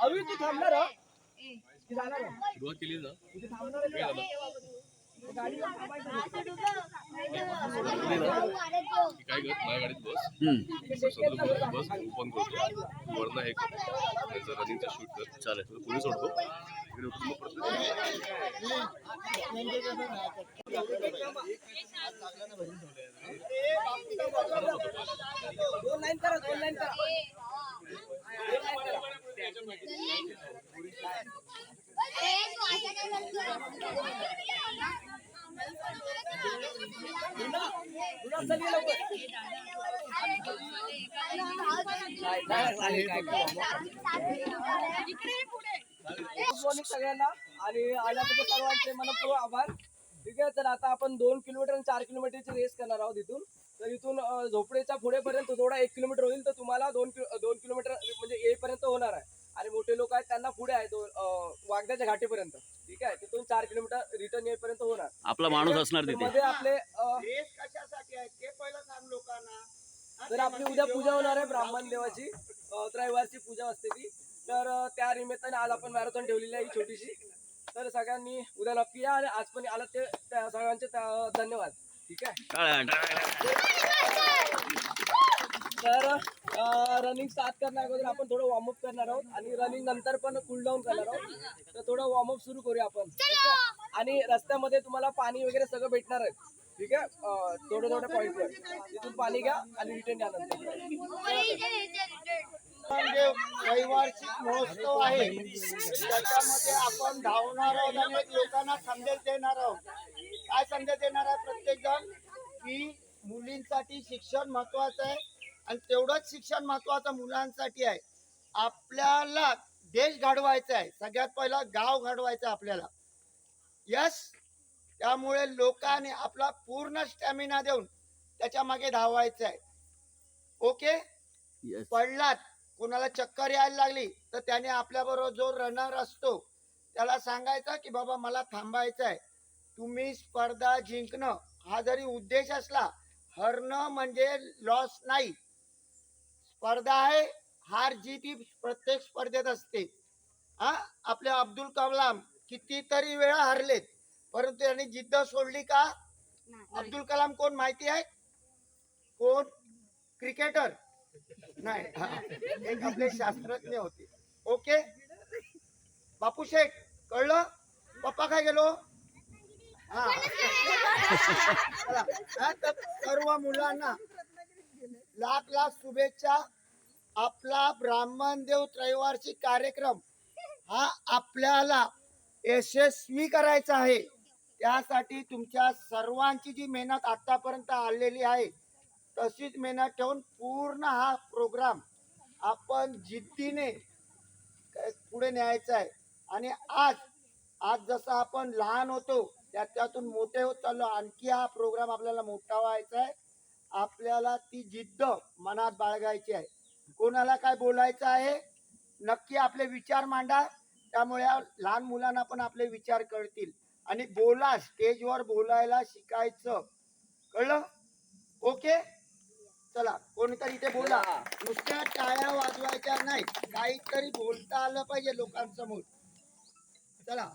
अभी तू थांबणार हो? की जाणार हो? सुरुवात केली ना इथे थांबणार आहे का? गाडीला थांबायचं नाही. काय कर माझ्या गाडीत बस बस ओपन करतो वरनं हे कर त्याचं रनिंगचं शूट कर चालेल पुढे सोडतो इकडे उतरून मग परत दोन लाईन करा, दोन लाईन करा. सगळ्यांना आणि आल्याबद्दल सर्वांचे मनपूर्वक आभार. ठीक आहे, तर आता आपण 2 किलोमीटर आणि 4 किलोमीटरची रेस करणार आहोत इथून. तर इथून झोपडेच्या पुढेपर्यंत थोडा 1 किलोमीटर होईल, तर तुम्हाला 2 किलोमीटर म्हणजे येईपर्यंत होणार आहे. आणि मोठे लोक आहेत त्यांना पुढे आहे वागद्याच्या घाटीपर्यंत. ठीक आहे, तिथून 4 किलोमीटर रिटर्न येईपर्यंत होणार. आपला माणूस असणार तिथे. मध्ये आपले रेस कशासाठी आहे ते पहिलं सांग लोकांना. तर आपली उद्या पूजा होणार आहे ब्राह्मण देवाची. रविवारची पूजा असते ती. तर त्या निमित्ताने आज आपण मॅरेथॉन ठेवलेली आहे ही छोटीशी. तर सगळ्यांनी उद्या नक्की या आणि आज पण आला ते त्या सगळ्यांचे धन्यवाद. ठीक आहे, तर रनिंग स्टार्ट करण्या अगोदर आपण थोडं वॉर्मअप करणार आहोत आणि रनिंग नंतर पण कूल डाऊन करणार आहोत. तर थोडं वॉर्मअप सुरू करूया आपण. ठीक आहे, आणि रस्त्यामध्ये तुम्हाला पाणी वगैरे सगळं भेटणार आहे. ठीक आहे, थोडं थोडं पॉईंटवर तिथून पाणी घ्या आणि रिटर्न या नंतर. रविवारची महोत्सव आहे त्याच्यामध्ये आपण धावणार आहोत आणि लोकांना संदेश देणार आहोत. काय संदेश देणार आहे प्रत्येक जण की मुलींसाठी शिक्षण महत्वाचं आहे आणि तेवढंच शिक्षण महत्वाचं मुलांसाठी आहे. आपल्याला देश घडवायचा आहे, सगळ्यात पहिला गाव घडवायचं आपल्याला. यस, त्यामुळे लोकांनी आपला पूर्ण स्टॅमिना देऊन त्याच्या मागे धावायचं आहे. ओके, पडलात कोणाला चक्कर यायला लागली तर त्याने आपल्याबरोबर जो रनर असतो त्याला सांगायचं की बाबा मला थांबायचं आहे. तुम्ही स्पर्धा जिंकणं हा जरी उद्देश असला, हरणं म्हणजे लॉस नाही. स्पर्धा आहे, हार जीत ही प्रत्येक स्पर्धेत असते. आपले अब्दुल कलाम कितीतरी वेळा हरलेत, परंतु त्यांनी जिद्द सोडली का? अब्दुल कलाम कोण माहिती आहे? कोण? क्रिकेटर नाही, एक आपले शास्त्रज्ञ होते. ओके, बापू शेठ कळलं? पप्पा काय गेलो? सर्व मुलांना लाख लाख शुभेच्छा. आपला ब्राह्मण देव त्रैवार्षिक कार्यक्रम हा आपल्याला यशस्वी करायचा आहे. त्यासाठी तुमच्या सर्वांची जी मेहनत आतापर्यंत आलेली आहे तशीच मेहनत ठेवून पूर्ण हा प्रोग्राम आपण जिद्दीने पुढे न्यायचा आहे. आणि आज जसं आपण लहान होतो त्यातून मोठे होत चाललो, आणखी हा प्रोग्राम आपल्याला मोठा व्हायचा आहे. आपल्याला ती जिद्द मनात बाळगायची आहे. कोणाला काय बोलायचं आहे नक्की आपले विचार मांडा, त्यामुळे लहान मुलांना पण आपले विचार कळतील. आणि बोला, स्टेजवर बोलायला शिकायचं, कळलं? ओके, चला कोणीतरी इथे बोला. नुसत्या टाळ्या वाजवायच्या नाही, काहीतरी बोलता आलं पाहिजे लोकांसमोर. चला,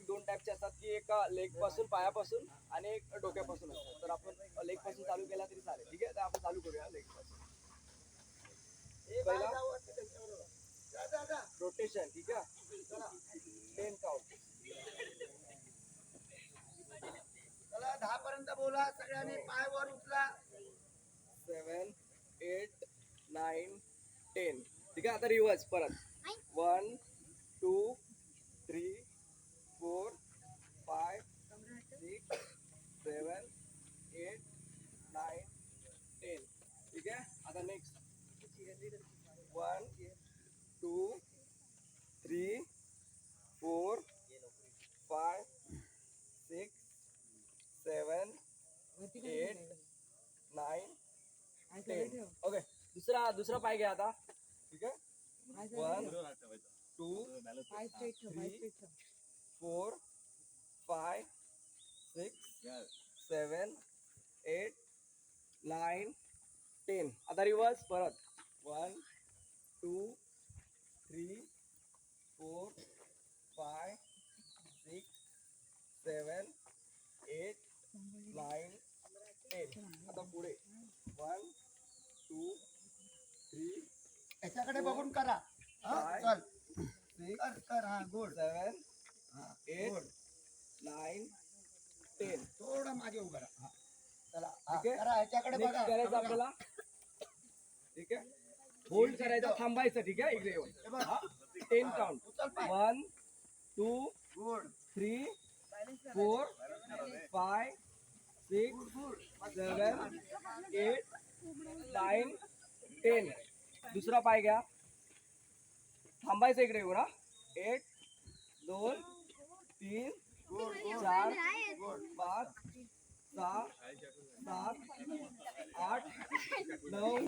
2 टाईपचे असतात की एक लेग पासून पायापासून आणि एक डोक्यापासून असतात. तर आपण लेग पासून चालू केला तरी चालेल. ठीक आहे, तर आपण चालू करूया लेग पासून. पहिला रोटेशन. ठीक आहे, 10 काउंट. चला 10 पर्यंत बोला सगळ्यांनी. पाय वर उचला. 7 8 9 10. ठीक आहे, आता रिवर्स परत. 1 2 3 4 5 6 7 8 9 10. ठीक आहे, आता नेक्स्ट 1 2 3 4 5 6 7 8 9 10. ओके, दुसरा पाय घ्या आता. ठीक आहे, 1 2 3 4 5 6 7 8 9 10. आता रिवर्स परत. 1 2 3 7 8 9 10. आता पुढे 1 2 3 याच्याकडे बघून करा. हा, Five. चल 6 कर हा गुड. 7 हा 8 गुड. 9 10. थोडं मागे उभं राहा. हा. चला हा, ठीक आहे? करा याच्याकडे Next बघा. करायचं बघा. आपल्याला, ठीक आहे, होल्ड करायचं, थांबायचं, ठीक आहे, इकडे येऊन हे बघ. 10 काउंट. उचल पाय. 1 2 गुड 3 4 5 6 7 8 9 10. दुसरा पाय घ्या, थांबायचं, इकडे येऊ ना. 1 2 3 4 5 6 7 8 9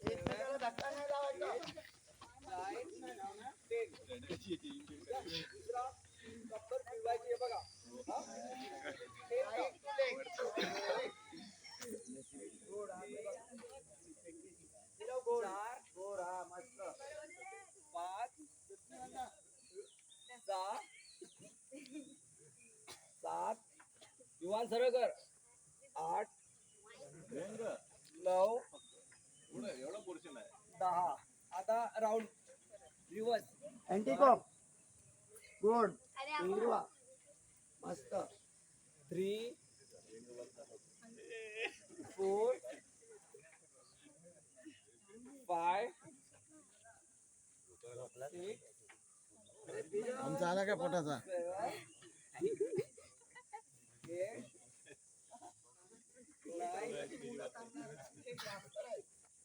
एकमेकाला धक्का नाही लावायचा. 9 10. दुसरा कंबर फिरवायची आहे बघा. हा? 10 count. चार, गुड हा मस्त. 5 6 7 युवान सरळ कर, 8 9 एवढा पोर्शन आहे. 10. आता राऊंड रिवर्स. अँटिकॉक गुड. हिरवा मस्त. 3 4 5 6 आमचा आला काय पोटाचा. 7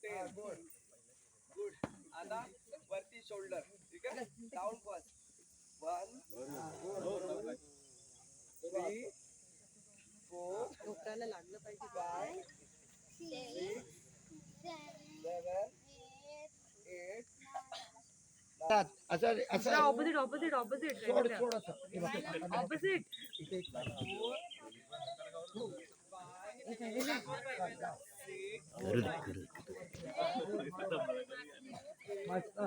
8 9 10. गुड. आता वरती शोल्डर, ठीक आहे, डाऊन फर्स्ट. 1 3 4 डोक्याला लागलं पाहिजे. 5 6 7 8 असं असं ऑपोजिट ऑपोजिट ऑपोजिट सोड सोड असं. हे बघ. ऑपोजिट. इथे एक पाय. मस्त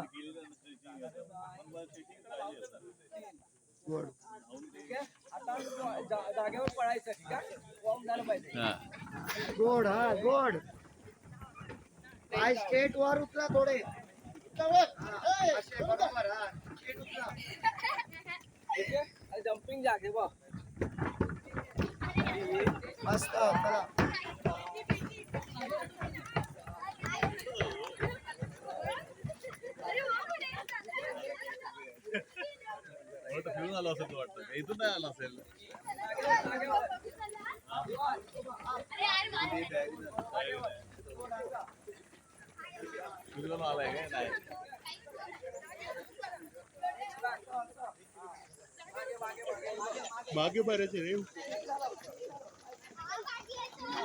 गुड. ठीक आहे. आता जागेवर पळायचं, ठीक आहे, फॉर्म झालं पाहिजे. गुड हा गुड. पाय स्ट्रेट वर उचला थोडे. हा, असे बरोबर हा. स्ट्रेट उचला. ठीक आहे, जम्पिंग जागे बघ. मस्त चला. फिरून आलो असेल वाटतं, इथून नाही आला असेल. फिरून आलाय काय नाही. मागे बरेच रे.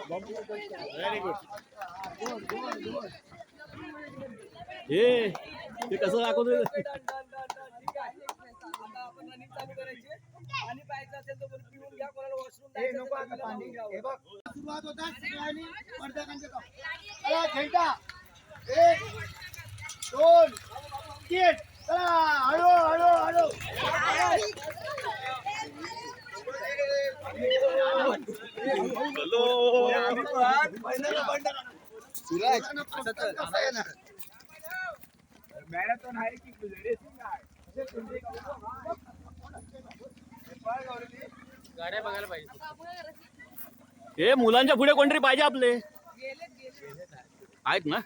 Very good. हे कसं दाखवतोय. ठीक आहे. आता आपण रनिंग चालू करायची. पाणी प्यायचं असेल तर पिऊन घ्या, कोणाला वॉशरूम हे नको आता पाणी. हे बघ सुरुवात होता सगळ्यांनी स्पर्धकांच्या काम. चला खेळता. 1 2 3 चला. हळू हळू हळू. मॅरेथॉन आहे की रेसिंग आहे. गाड्या बघायला पाहिजे. हे मुलांच्या पुढे कोणतरी पाहिजे आपले आहेत ना.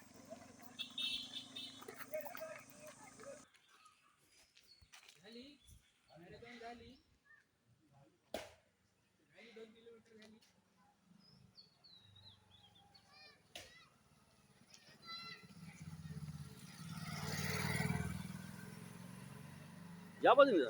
या बाजूने जा.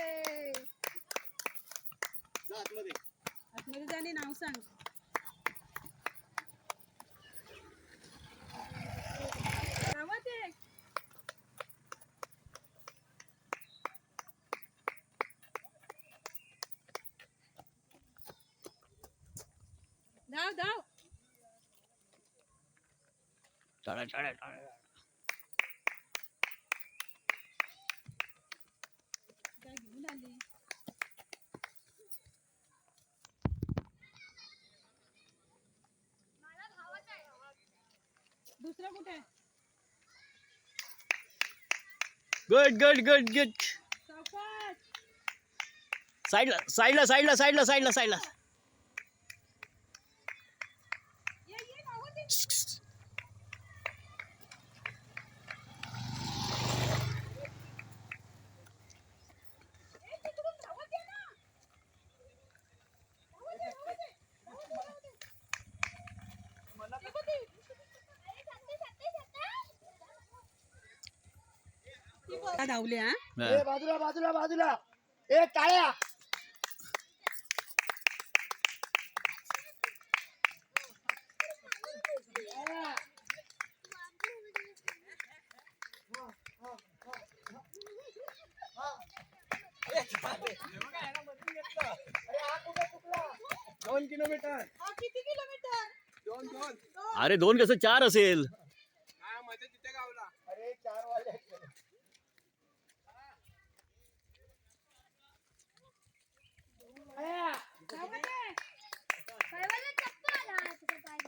आहे सांग. गावात आहे. धाव धाव. टाळ्या टाळ्या टाळ्या. काय घेऊन आली? दुसरा कुठे आहे? Good good good good. सावकाश. साईडला साईडला साईडला साईडला साईडला साईडला. ये ये गावात ये. ए, तिकडून धावत ये ना. धावत ये, धावत ये. धावत ये. धावत ये. धावले हा. ए बाजूला बाजूला बाजूला. ए टाळ्या. दोन किलोमीटर हा, किती किलोमीटर? दोन दोन अरे 2 कसं 4 असेल. हा मध्ये तिथे गावला. अरे 4 वाले. गावात आहे. पायवाला चप्पल आला तुझ्या पायात.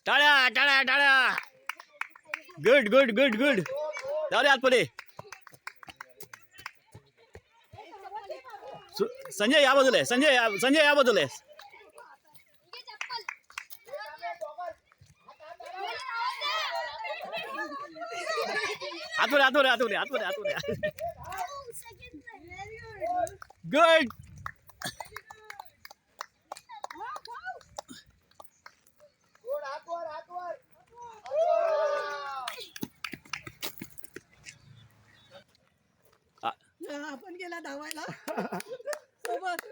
टाळ्या टाळ्या टाळ्या. Good good good good. जाऊ दे आतमध्ये. संजय या बाजूला आहे. संजय या बाजूला आहे. ये चप्पल. आतमध्ये आतमध्ये आतमध्ये आतमध्ये आतमध्ये. गुड. गोड हातवर हातवर. आपण गेला धावायला सोबत.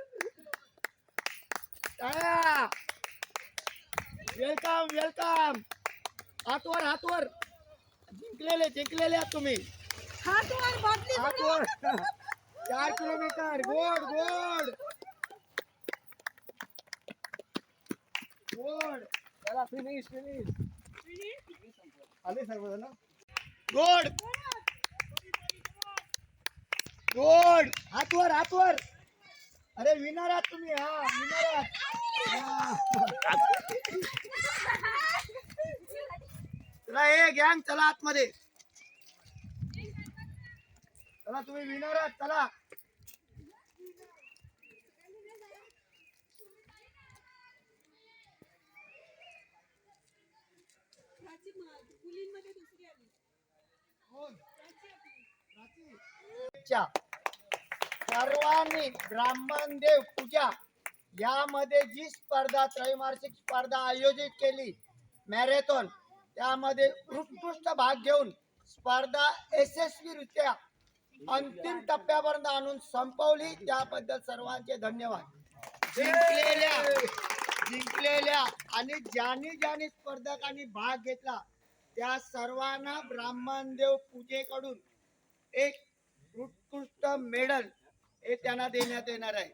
टाळ्या. Welcome welcome. हातवर हातवर. जिंकलेले आहात तुम्ही. हात वर बाटली हातवर. 4 किलोमीटर. गोड गोड गोड. चला फिनिश आले सर्वजण. गोड गोड. हातवर हातवर. अरे विनर आहात तुम्ही. हा विनर आहात. चला ए गँग चला आतमध्ये. चला तुम्ही विनर आहात. चला मुलींमध्ये दुसरी आली. सर्वांनी ब्राह्मण देव पूजा यामध्ये जी स्पर्धा त्रैमासिक स्पर्धा आयोजित केली मॅरेथॉन, त्यामध्ये उत्कृष्ट भाग घेऊन स्पर्धा यशस्वीरित्या अंतिम टप्प्यापर्यंत आणून संपवली, त्याबद्दल सर्वांचे धन्यवाद. जिंकलेल्या आणि ज्यांनी स्पर्धकांनी भाग घेतला त्या सर्वांना ब्राह्मणदेव पूजेकडून एक उत्कृष्ट मेडल हे त्यांना देण्यात येणार आहे.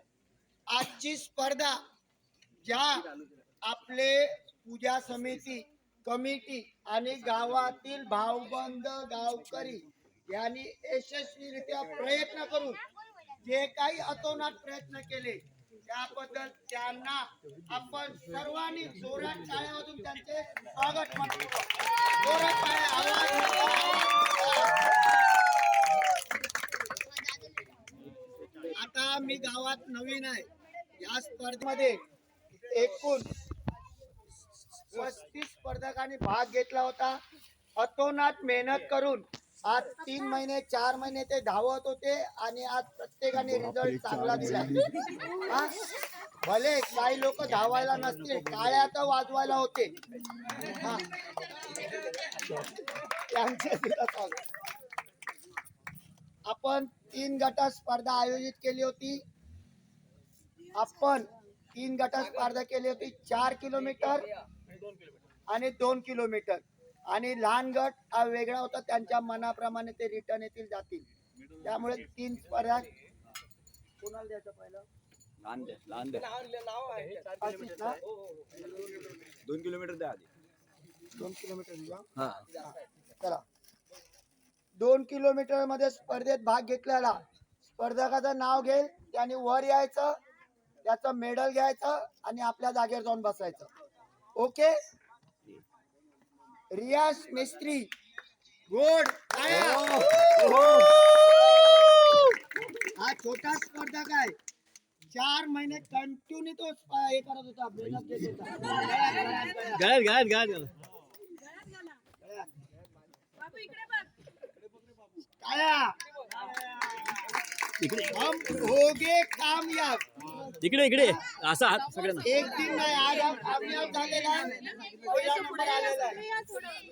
आजची स्पर्धा ज्या आपले पूजा समिती कमिटी आणि गावातील भावबंद गावकरी यांनी यशस्वीरित्या प्रयत्न करून जे काही अतोनात प्रयत्न केले त्याबद्दल त्यांना आपण सर्वांनी जोरात टाळ्या वाजवून त्यांचे स्वागत करतो. जोरात टाळ्या, आवाज. आता मी गावात नवीन आहे. या स्पर्धेमध्ये एकूण 35 स्पर्धकांनी भाग घेतला होता. अतोनात मेहनत करून आज 3 महिने 4 महिने ते धावत होते आणि आज प्रत्येकाने रिझल्ट चांगला दिला. भले काही लोक धावायला नसतील, टाळ्या तर वाजवायला होते. त्यांचे आपण 3 गटात स्पर्धा आयोजित केली होती. आपण 3 गटात स्पर्धा केली होती, 4 किलोमीटर आणि 2 किलोमीटर. आणि लहान गट हा वेगळा होता, त्यांच्या मनाप्रमाणे ते रिटर्न येतील जातील. त्यामुळे 3 स्पर्धा. कोणाला द्यायचं पहिलं? लहान द्या नाव आहे आशिष ना? 2 किलोमीटर द्या आधी. 2 किलोमीटर द्या. हा चला, 2 किलोमीटर मध्ये स्पर्धेत भाग घेतलेला स्पर्धकाचं नाव घेईल, त्याने वर यायचं, त्याचं मेडल घ्यायचं आणि आपल्या जागेवर जाऊन बसायचं. ओके. रियाज मिस्त्री गोड. हा छोटा स्पर्धक आहे. 4 महिने कंटिन्यू तो हे करत होता, मेहनत घेत होता. गळ्यात काळ्या हम होगे कामयाब. इकडे असा हात सगळ्यांना. एक दिन नाही, आज हम कामयाब झालेला आहे. पहिला नंबर आलेला आहे.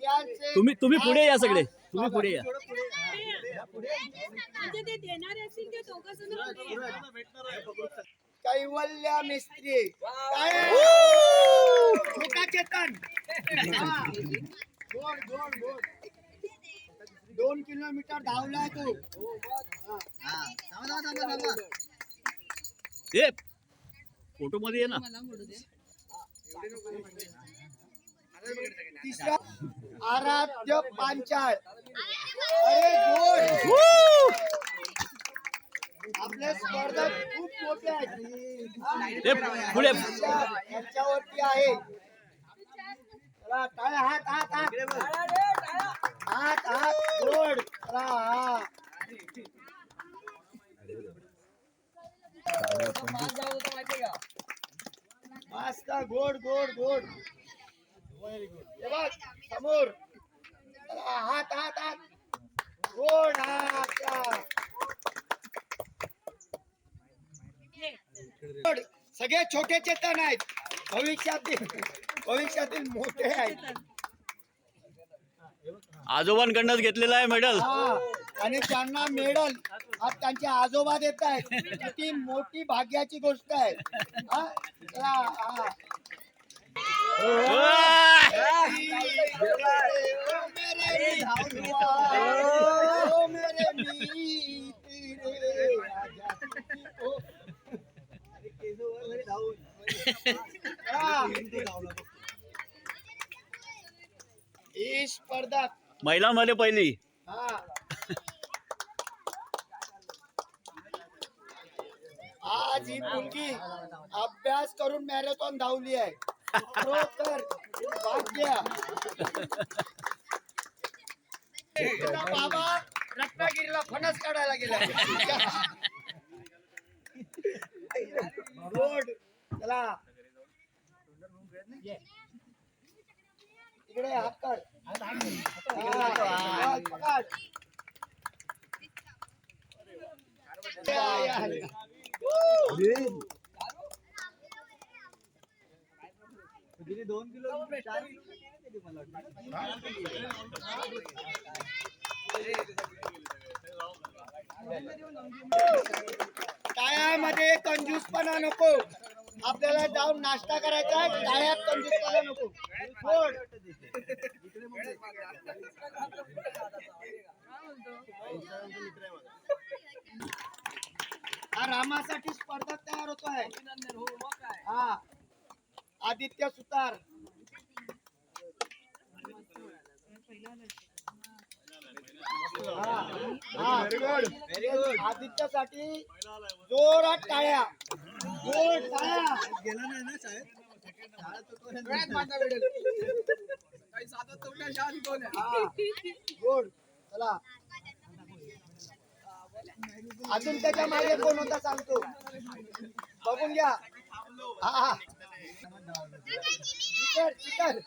यांचे तुम्ही पुढे या सगळे. तुम्ही पुढे या. म्हणजे ते देणारे असतील ते दोघं जण पुढे या. कैवल्य मिस्त्री. छोटा चेतन. हा. गोड गोड गोड. 2 किलोमीटर धावलाय तो. हा. थांबा. ए फोटो मध्ये ये ना. मला म्हणू दे. तिसरा आराध्य पांचाळ. अरे गोड. आपले स्पर्धक खूप मोठे आहेत. ए पुढे. यांच्यावरती आहे. चला, टाळ्या. हात गोड. चला, हा. मस्त गोड. हे बघ समोर. चला, हात गोड. गोड. सगळे छोटे चेतन आहेत. भविष्यातील मोठे आहेत. आजोबांकडनंच घेतलेला आहे मेडल. हा. आणि त्यांना मेडल आज त्यांचे आजोबा देत आहेत. किती मोठी भाग्याची गोष्ट आहे. हा? चला, हा. ओ मेरे ही स्पर्धा. महिलांमध्ये पहिली. हा. आज ही मुलगी अभ्यास करून मॅरेथॉन धावली आहे. खरोखर भाग्य. तिचा बाबा रत्नागिरीला फणस काढायला गेला. गोड. चला, इकडे हात काढ. हा, पकड. टाळ्यामध्ये कंजूसपणा नको. आपल्याला जाऊन नाश्ता करायचा आहे. टाळ्यात कंजूसपणा नको. गोड. हा रामासाठी स्पर्धा तयार होतोय. हा, आदित्य सुतार. आदित्यसाठी जोरात टाळ्या. गोड टाळ्या. गेला नाही ना शाळेत. गोड. चला, अजून त्याच्या मागे कोण होता सांगतो. बघून घ्या. हा, चिकन.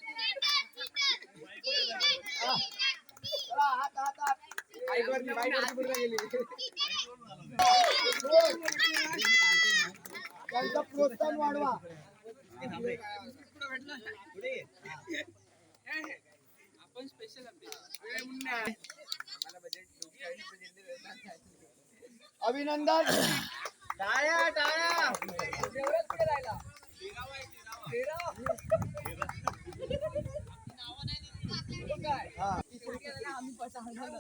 चला, हात. त्यांचं प्रोत्साहन वाढवा. आपण स्पेशल अभिनंदन. जेवढंच पुढे राहिला. तेरा. काय? हा. आम्ही पटावलं.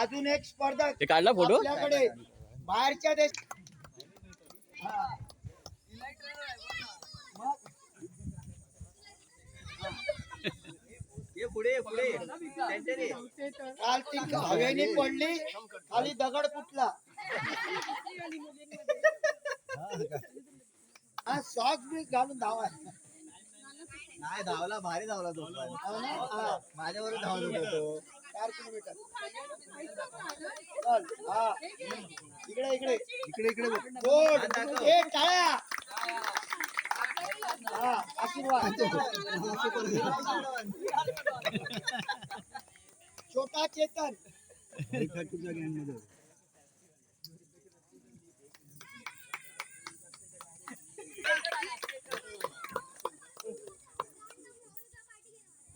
अजून एक स्पर्धक ते काढला फोटो आपल्याकडे बाहेरच्या देश. काल ती हवेने पडली, खाली दगड फुटला. हा सॉक्स बी घालून धावा. नाही धावला, भारी धावला तो पण. हा, माझ्यावर धावला तो 4 किलोमीटर. चल, हा. इकडे इकडे इकडे इकडे बघ. गोड. ए टाळ्या. हा, आशीर्वाद. छोटा चेतन. तुझ्या गँग मध्ये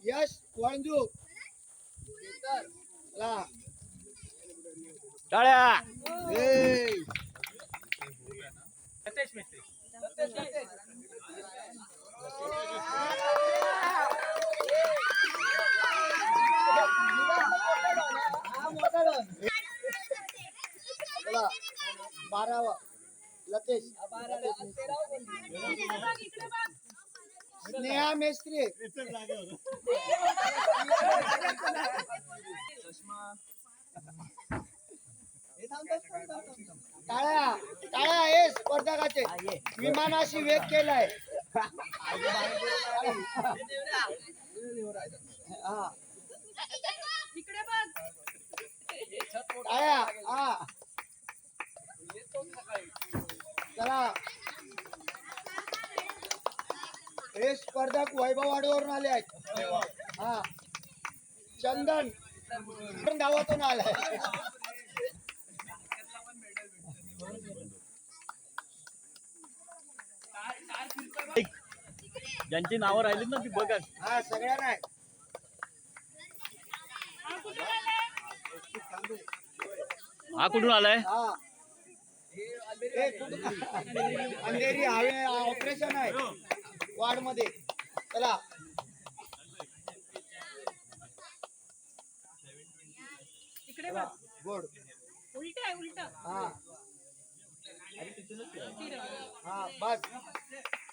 यश वळंजू. चला. टाळ्या. चला 12वा लतेश. स्नेहा मेस्त्री. टाळ्या टाळ्या हे स्पर्धकाचे विमानाशी वेग केलाय. हा टाळ्या. हा चला. हे स्पर्धक वैभववाडीवरून आले आहेत. हा चंदन गावातून आलाय. ज्यांची नावं राहिलीत ना ती बघा. हा सगळ्यांना आहे. हा कुठून आलाय? हा अंधेरी हवे ऑपरेशन आहे वार्ड मध्ये. चला गोड. हा हा बस.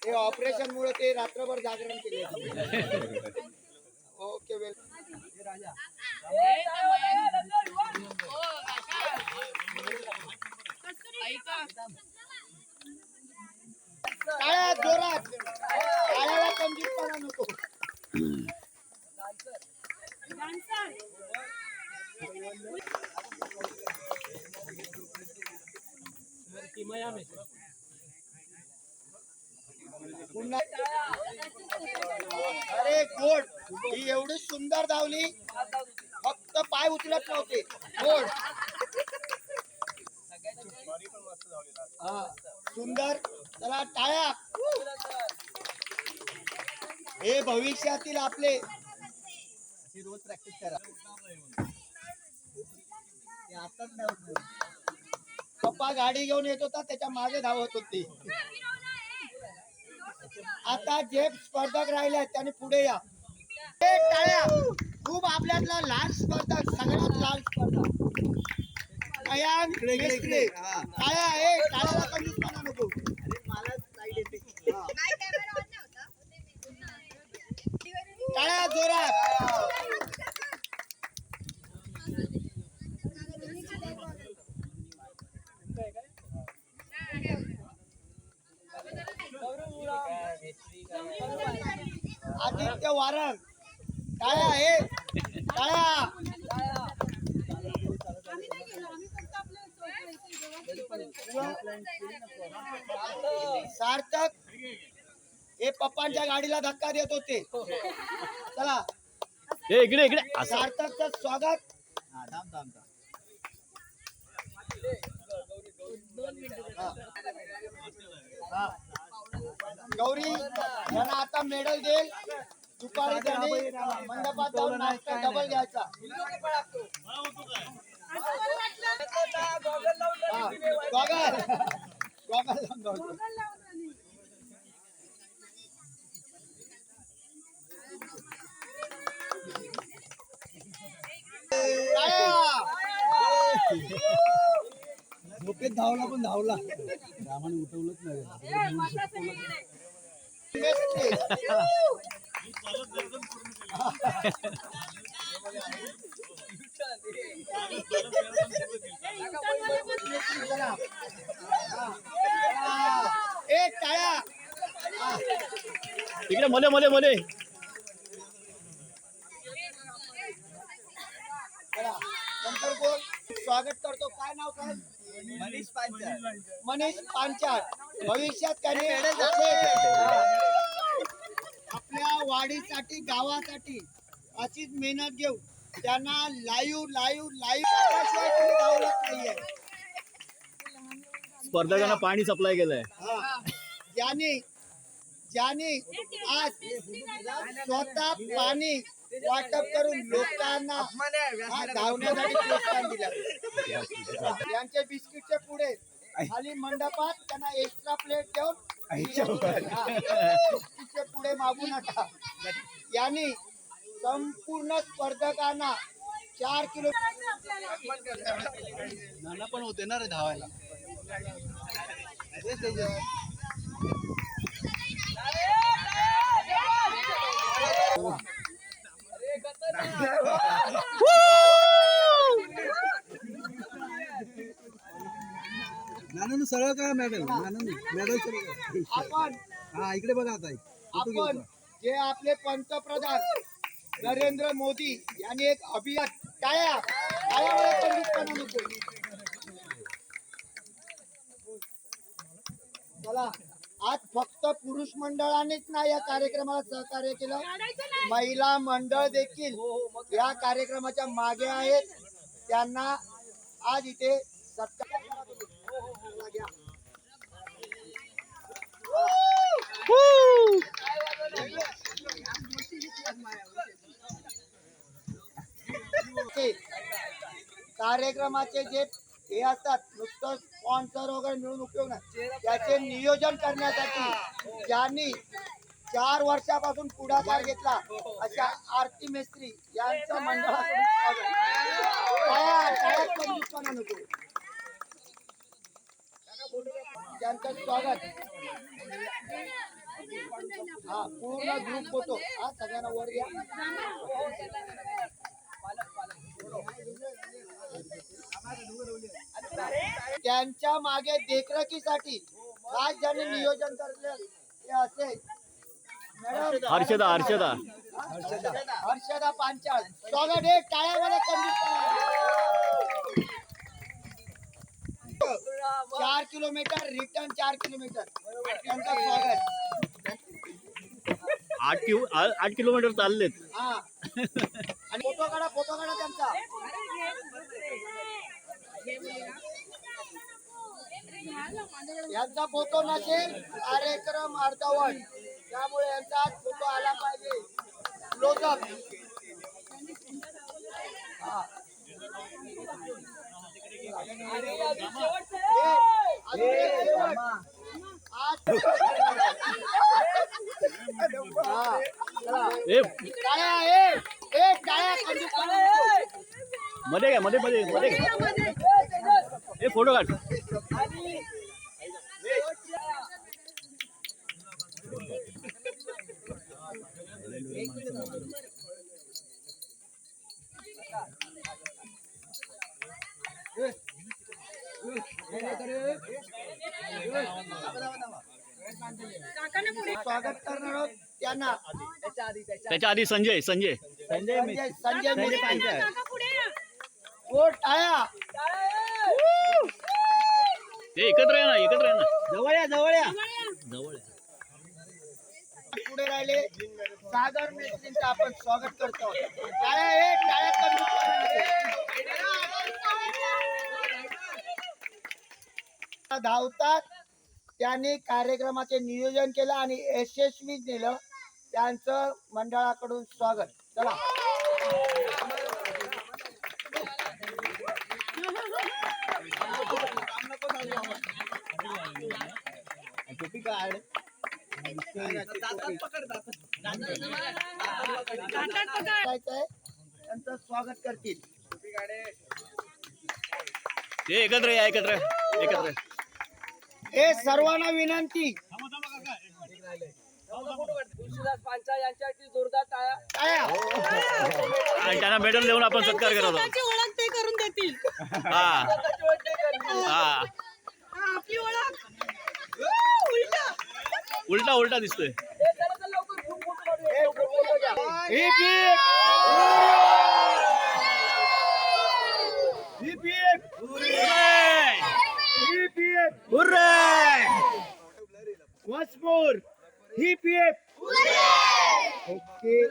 हे ऑपरेशन मुळे ते रात्रभर जागरण केले. ओके वेल. टाळ्या जोरात. टाळ्याला कंजूसपणा नको. पुन्हा अरे गोड. ही एवढी सुंदर धावली, फक्त पाय उचलत नव्हते. गोड. हा सुंदर. चला टाळ्या. हे भविष्यातील आपले. रोज प्रॅक्टिस करा. ते आताच नाही होत. पप्पा गाडी घेऊन येत होता, त्याच्या मागे धावत होते. आता जे स्पर्धक राहिले त्यांनी पुढे या. हे टाळ्या. खूप आपल्यातला लहान स्पर्धक, सगळ्यात लहान स्पर्धक अयान मेस्त्री. टाळ्या. हे टाळ्याला कंजूसपणा नको. मला साईड येते. टाळ्या जोरात. आदित्य वारंग. टाळ्या. हे टाळ्या. सार्थक. हे पप्पांच्या गाडीला धक्का देत होते. चला ए इकडे इकडे असं. सार्थकचं स्वागत. हा थांब थांब थांब. हा. हा. गौरी यांना आता मेडल देईल. दुपारी त्यांनी मंडपात जाऊन नाश्ता डबल घ्यायचा. हा, गॉगल लावून. झोपेत धावला पण धावला. रामाने उठवलंच नाही. ए टाळ्या. इकडे मध्ये मध्ये मध्ये. चला, नंतर कोण स्वागत करतो? काय नाव काय? मनीष पांचाळ. मनीष पांचाळ. भविष्यात त्यांनी आपल्या वाढीसाठी गावासाठी अशीच मेहनत घेऊ. त्यांना लाईव्ह धावलंच नाहीये. स्पर्धकांना पाणी सप्लाय केलंय. हा. ज्यांनी आज स्वतः पाणी वाटप करून लोकांना धावण्यासाठी प्रोत्साहन दिलं. यांचे बिस्किटचे पुढे खाली मंडपात त्यांना एक्स्ट्रा प्लेट देऊन बिस्किटचे पुढे मागू नका. यांनी संपूर्ण स्पर्धकांना 4 किलो नाना पण होते ना रे धावायला. नानानु सरळ का मॅडल? मॅडल सरळ. आपण हा इकडे बघा आता. आपण जे आपले पंतप्रधान नरेंद्र मोदी यांनी एक अभियान चला, आज फक्त पुरुष मंडळानेच नाही या कार्यक्रमाला सहकार्य केलं, महिला मंडळ देखील या कार्यक्रमाच्या मागे आहेत. त्यांना आज इथे सत्कार कार्यक्रमाचे जे हे असतात, नुसतं स्पॉन्सर वगैरे मिळून उपयोग नाही. त्याचे नियोजन करण्यासाठी ज्यांनी 4 वर्षापासून पुढाकार घेतला अशा आरती मेस्त्री यांचं मंडळाकडून नको त्यांचं स्वागत. हा पूर्ण ग्रुप होतो. हा सगळ्यांना वर घ्या. त्यांच्या मागे देखरेखीसाठी आज ज्यांनी नियोजन करले ते असे मॅडम हर्षदा पांचाळ. स्वागत हे टाळ्यामध्ये कंडिशन. 4 किलोमीटर रिटर्न 4 किलोमीटर त्यांचं स्वागत. 8 किलोमीटर चाललेत. हा आणि फोटो काढा त्यांचा. यांचा फोटो नसेल कार्यक्रम अर्धवट, त्यामुळे यांचा फोटो आला पाहिजे. क्लोजअप. मध्ये घ्या मध्ये हे फोटो काढ. स्वागत करणार आहोत त्यांना. त्याच्या आधी संजय पांचाळ. ओ टाळ्या. ते एकत्र आहे ना. जवळ या. पुढे राहिले सागर मेस्त्रींचं आपण स्वागत करतो. टाळ्या धावतात त्यांनी कार्यक्रमाचे नियोजन केलं आणि यशस्वी केलं. त्यांचं मंडळाकडून स्वागत. चला. त्यांचं स्वागत करतील. ते एकत्र या, एकत्र एकत्र. हे सर्वांना विनंती. तुळशीदास पांचाळ यांच्यासाठी जोरदार टाळ्या. आणि त्यांना मेडल देऊन आपण सत्कार करत आहोत. ओळख ते करून देतील. हा स्वतःची ओळख ते करतील. हा आपली ओळख उलटा उलटा दिसतोय. हे चला चला लवकर खूप फोटो काढूया. लवकर फोटो घ्या. Once more. Hip hip. Okay.